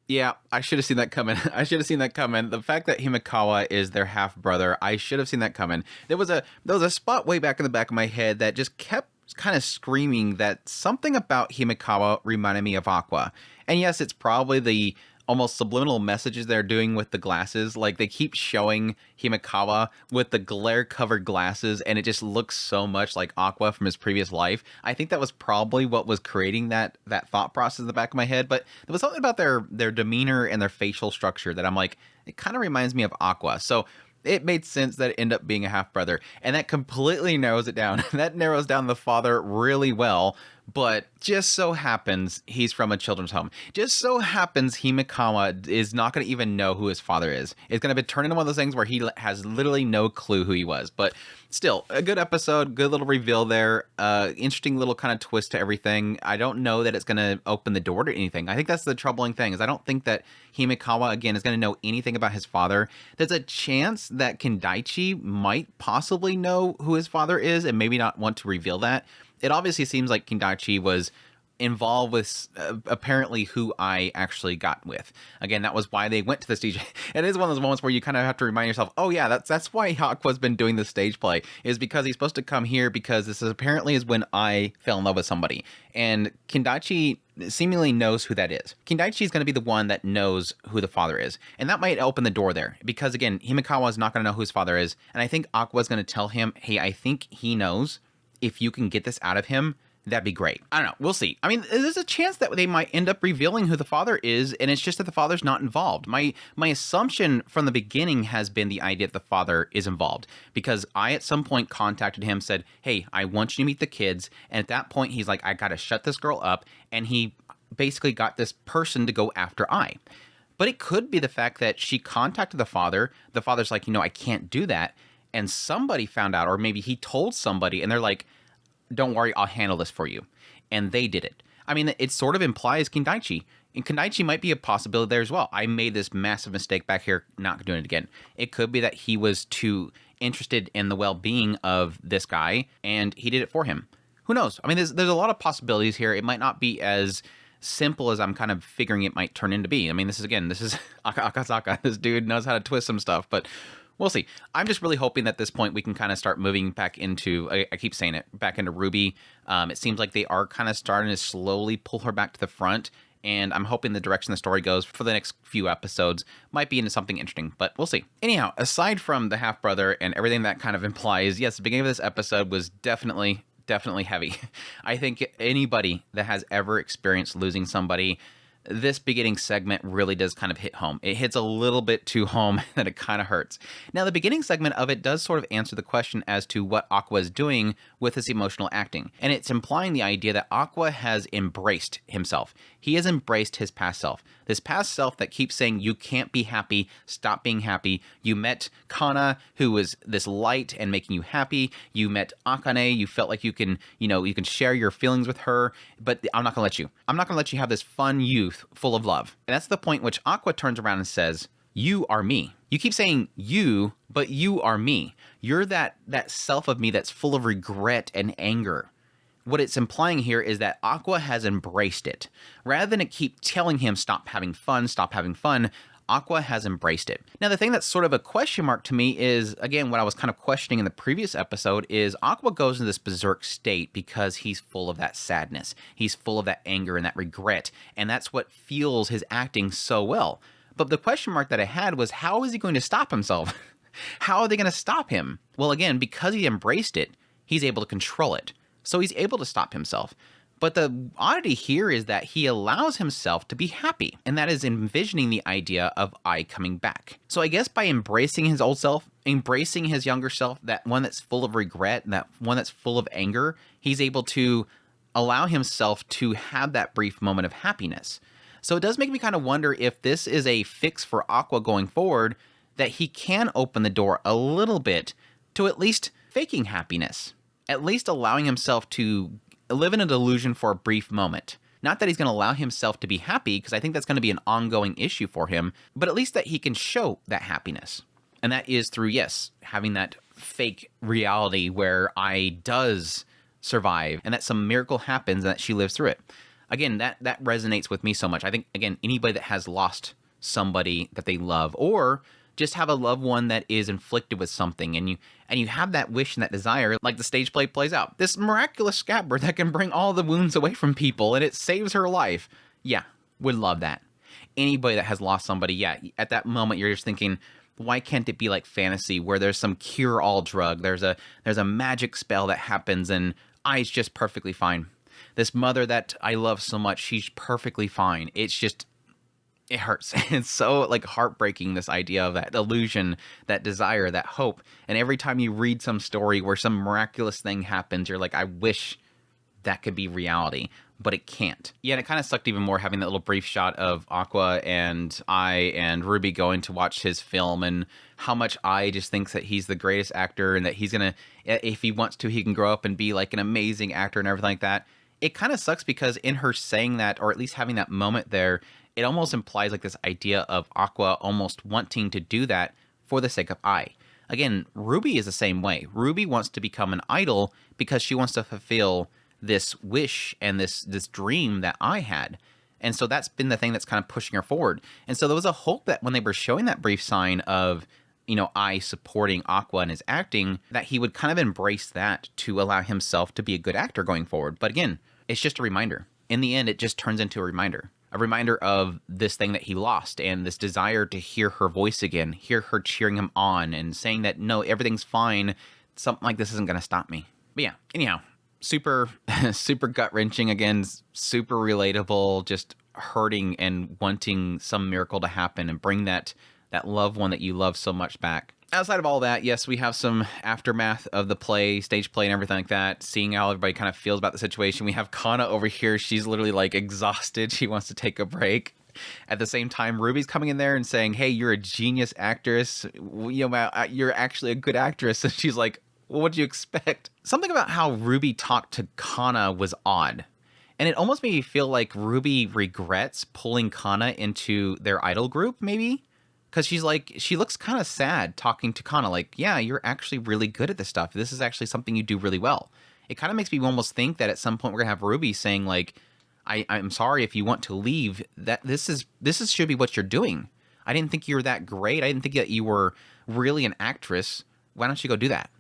Yeah, I should have seen that coming. I should have seen that coming. The fact that Himekawa is their half brother, I should have seen that coming. There was a spot way back in the back of my head that just kept kind of screaming that something about Himekawa reminded me of Aqua. And yes, it's probably the almost subliminal messages they're doing with the glasses. Like they keep showing Himekawa with the glare covered glasses, and it just looks so much like Aqua from his previous life. I think that was probably what was creating that thought process in the back of my head. But there was something about their demeanor and their facial structure that I'm like, it kind of reminds me of Aqua. So it made sense that it ended up being a half brother, and that completely narrows it down. That narrows down the father really well. But just so happens he's from a children's home. Just so happens Himekawa is not going to even know who his father is. It's going to be turned into one of those things where he has literally no clue who he was. But still, a good episode, good little reveal there. Interesting little kind of twist to everything. I don't know that it's going to open the door to anything. I think that's the troubling thing, is I don't think that Himekawa, again, is going to know anything about his father. There's a chance that Kendaichi might possibly know who his father is and maybe not want to reveal that. It obviously seems like Kendaichi was involved with apparently who I actually got with. Again, that was why they went to the stage. It is one of those moments where you kind of have to remind yourself, oh yeah, that's why Aqua's been doing the stage play, is because he's supposed to come here because this is apparently is when I fell in love with somebody. And Kendaichi seemingly knows who that is. Kendaichi is going to be the one that knows who the father is. And that might open the door there because again, Himekawa is not going to know who his father is. And I think Aqua's going to tell him, hey, I think he knows. If you can get this out of him, that'd be great. I don't know. We'll see. I mean, there's a chance that they might end up revealing who the father is, and it's just that the father's not involved. My assumption from the beginning has been the idea that the father is involved, because I at some point contacted him, said, hey, I want you to meet the kids, and at that point he's like, I gotta shut this girl up, and he basically got this person to go after I. But it could be the fact that she contacted the father's like, I can't do that, and somebody found out, or maybe he told somebody, and they're like, don't worry, I'll handle this for you. And they did it. I mean, it sort of implies Kendaichi. And Kendaichi might be a possibility there as well. I made this massive mistake back here, not doing it again. It could be that he was too interested in the well-being of this guy, and he did it for him. Who knows? I mean, there's a lot of possibilities here. It might not be as simple as I'm kind of figuring it might turn into be. I mean, this is Akazaka. This dude knows how to twist some stuff, but we'll see. I'm just really hoping that at this point we can kind of start moving back into, I keep saying it, back into Ruby. It seems like they are kind of starting to slowly pull her back to the front, and I'm hoping the direction the story goes for the next few episodes might be into something interesting, but we'll see. Anyhow, aside from the half-brother and everything that kind of implies, yes, the beginning of this episode was definitely heavy. I think anybody that has ever experienced losing somebody, this beginning segment really does kind of hit home. It hits a little bit too home that it kind of hurts. Now, the beginning segment of it does sort of answer the question as to what Aqua is doing with his emotional acting. And it's implying the idea that Aqua has embraced himself. He has embraced his past self. This past self that keeps saying, you can't be happy, stop being happy. You met Kana, who was this light and making you happy. You met Akane, you felt like you can share your feelings with her, but I'm not gonna let you. I'm not gonna let you have this fun youth full of love. And that's the point which Aqua turns around and says, you are me. You keep saying you, but you are me. You're that self of me that's full of regret and anger. What it's implying here is that Aqua has embraced it. Rather than it keep telling him, stop having fun, Aqua has embraced it. Now, the thing that's sort of a question mark to me is, again, what I was kind of questioning in the previous episode is Aqua goes into this berserk state because he's full of that sadness. He's full of that anger and that regret, and that's what fuels his acting so well. But the question mark that I had was, how is he going to stop himself? How are they going to stop him? Well, again, because he embraced it, he's able to control it. So he's able to stop himself. But the oddity here is that he allows himself to be happy, and that is envisioning the idea of I coming back. So I guess by embracing his old self, embracing his younger self, that one that's full of regret, that one that's full of anger, he's able to allow himself to have that brief moment of happiness. So it does make me kind of wonder if this is a fix for Aqua going forward, that he can open the door a little bit to at least faking happiness. At least allowing himself to live in a delusion for a brief moment. Not that he's going to allow himself to be happy, because I think that's going to be an ongoing issue for him, but at least that he can show that happiness. And that is through, yes, having that fake reality where I does survive and that some miracle happens and that she lives through it. again, that resonates with me so much. I think, again, anybody that has lost somebody that they love, or just have a loved one that is inflicted with something, and you have that wish and that desire, like the stage play plays out. This miraculous scabbard that can bring all the wounds away from people, and it saves her life. Yeah, would love that. Anybody that has lost somebody, yeah, at that moment you're just thinking, why can't it be like fantasy where there's some cure-all drug, there's a magic spell that happens, and I's just perfectly fine. This mother that I love so much, she's perfectly fine. It's just, it hurts. It's so like heartbreaking, this idea of that illusion, that desire, that hope. And every time you read some story where some miraculous thing happens, you're like, I wish that could be reality, but it can't. Yeah, and it kind of sucked even more having that little brief shot of Aqua and I and Ruby going to watch his film, and how much I just thinks that he's the greatest actor, and that he's gonna, if he wants to, he can grow up and be like an amazing actor and everything like that. It kind of sucks because in her saying that, or at least having that moment there, it almost implies like this idea of Aqua almost wanting to do that for the sake of I. Again, Ruby is the same way. Ruby wants to become an idol because she wants to fulfill this wish and this dream that I had. And so that's been the thing that's kind of pushing her forward. And so there was a hope that when they were showing that brief sign of, I supporting Aqua and his acting, that he would kind of embrace that to allow himself to be a good actor going forward. But again, it's just a reminder. In the end, it just turns into a reminder of this thing that he lost, and this desire to hear her voice again, hear her cheering him on and saying that, no, everything's fine. Something like this isn't going to stop me. But yeah, anyhow, super, super gut wrenching again, super relatable, just hurting and wanting some miracle to happen and bring that loved one that you love so much back. Outside of all that, yes, we have some aftermath of the play, stage play and everything like that, seeing how everybody kind of feels about the situation. We have Kana over here. She's literally like exhausted. She wants to take a break. At the same time, Ruby's coming in there and saying, hey, you're a genius actress. You're actually a good actress. And she's like, well, what do you expect? Something about how Ruby talked to Kana was odd. And it almost made me feel like Ruby regrets pulling Kana into their idol group, maybe? Because she looks kind of sad talking to Kana, like, yeah, you're actually really good at this stuff. This is actually something you do really well. It kind of makes me almost think that at some point we're going to have Ruby saying, like, I'm sorry if you want to leave, that this should be what you're doing. I didn't think you were that great. I didn't think that you were really an actress. Why don't you go do that?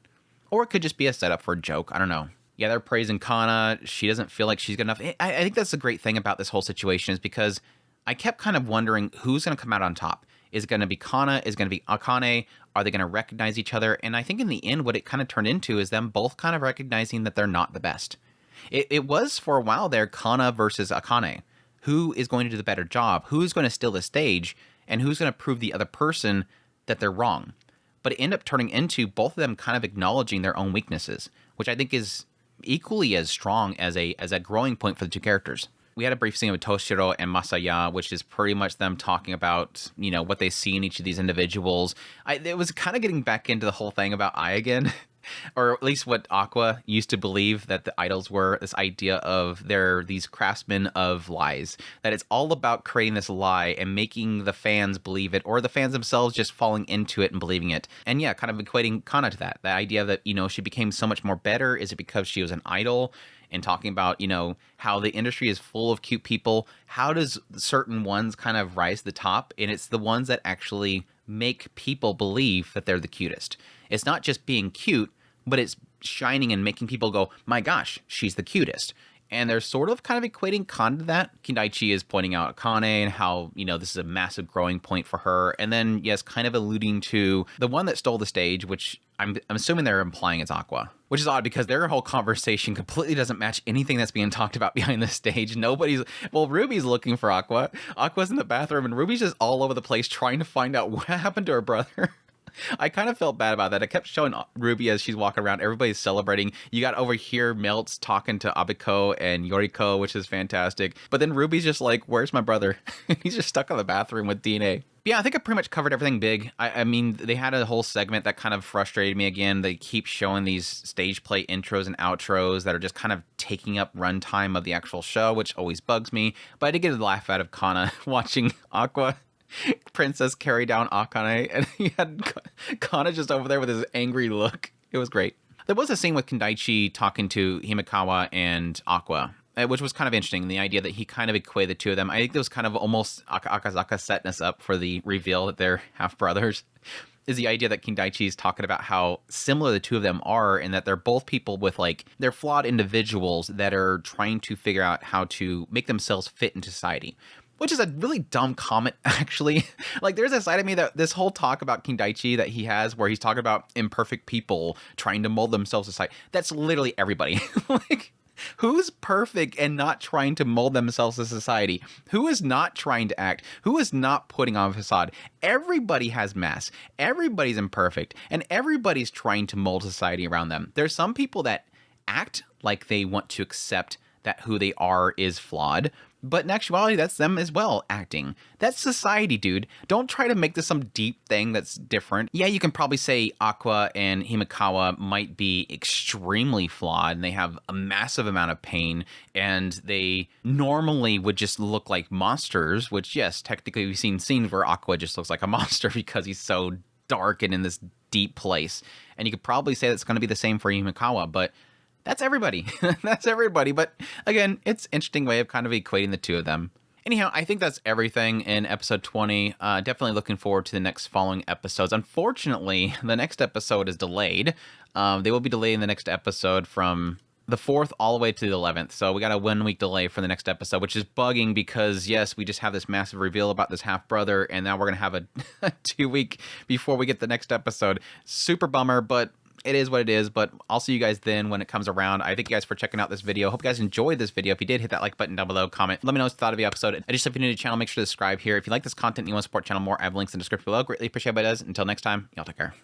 Or it could just be a setup for a joke. I don't know. Yeah, they're praising Kana. She doesn't feel like she's good enough. I think that's the great thing about this whole situation, is because I kept kind of wondering who's going to come out on top. Is it going to be Kana? Is it going to be Akane? Are they going to recognize each other? And I think in the end, what it kind of turned into is them both kind of recognizing that they're not the best. It was for a while there, Kana versus Akane. Who is going to do the better job? Who's going to steal the stage? And who's going to prove the other person that they're wrong? But it ended up turning into both of them kind of acknowledging their own weaknesses, which I think is equally as strong as a growing point for the two characters. We had a brief scene with Toshiro and Masaya, which is pretty much them talking about, what they see in each of these individuals. It was kind of getting back into the whole thing about I again, or at least what Aqua used to believe that the idols were, this idea of they're these craftsmen of lies, that it's all about creating this lie and making the fans believe it, or the fans themselves just falling into it and believing it. And yeah, kind of equating Kana to that. The idea that, she became so much more better. Is it because she was an idol? And talking about, how the industry is full of cute people. How does certain ones kind of rise to the top? And it's the ones that actually make people believe that they're the cutest. It's not just being cute, but it's shining and making people go, my gosh, she's the cutest. And they're sort of kind of equating Kana to that. Kindaichi is pointing out Akane and how, this is a massive growing point for her. And then, yes, kind of alluding to the one that stole the stage, which I'm assuming they're implying it's Aqua. Which is odd because their whole conversation completely doesn't match anything that's being talked about behind the stage. Ruby's looking for Aqua. Aqua's in the bathroom and Ruby's just all over the place trying to find out what happened to her brother. I kind of felt bad about that. I kept showing Ruby as she's walking around. Everybody's celebrating. You got over here Melt's talking to Abiko and Yoriko, which is fantastic. But then Ruby's just like, where's my brother? He's just stuck in the bathroom with DNA. Yeah, I think I pretty much covered everything big. I mean, they had a whole segment that kind of frustrated me again. They keep showing these stage play intros and outros that are just kind of taking up runtime of the actual show, which always bugs me. But I did get a laugh out of Kana watching Aqua Princess carry down Akane, and he had Kana just over there with his angry look. It was great. There was a scene with Kindaichi talking to Himekawa and Aqua, which was kind of interesting. The idea that he kind of equated the two of them. I think it was kind of almost Akazaka setting us up for the reveal that they're half brothers. Is the idea that King Daichi is talking about how similar the two of them are, and that they're both people with like, they're flawed individuals that are trying to figure out how to make themselves fit into society. Which is a really dumb comment, actually. Like, there's a side of me that this whole talk about King Daichi that he has where he's talking about imperfect people trying to mold themselves to society. That's literally everybody. Like, who's perfect and not trying to mold themselves to society? Who is not trying to act? Who is not putting on a facade? Everybody has masks. Everybody's imperfect. And everybody's trying to mold society around them. There's some people that act like they want to accept that who they are is flawed. But in actuality, that's them as well, acting. That's society, dude. Don't try to make this some deep thing that's different. Yeah, you can probably say Aqua and Himekawa might be extremely flawed, and they have a massive amount of pain, and they normally would just look like monsters, which, yes, technically we've seen scenes where Aqua just looks like a monster because he's so dark and in this deep place. And you could probably say that's going to be the same for Himekawa, but that's everybody. That's everybody. But again, it's an interesting way of kind of equating the two of them. Anyhow, I think that's everything in episode 20. Definitely looking forward to the next following episodes. Unfortunately, the next episode is delayed. They will be delaying the next episode from the 4th all the way to the 11th. So we got a 1 week delay for the next episode, which is bugging because, yes, we just have this massive reveal about this half brother, and now we're going to have a 2 week before we get the next episode. Super bummer, but it is what it is, but I'll see you guys then when it comes around. I thank you guys for checking out this video. Hope you guys enjoyed this video. If you did, hit that like button down below, comment. Let me know what you thought of the episode. And just if you're new to the channel, make sure to subscribe here. If you like this content and you want to support the channel more, I have links in the description below. Greatly appreciate it, but until next time, y'all take care.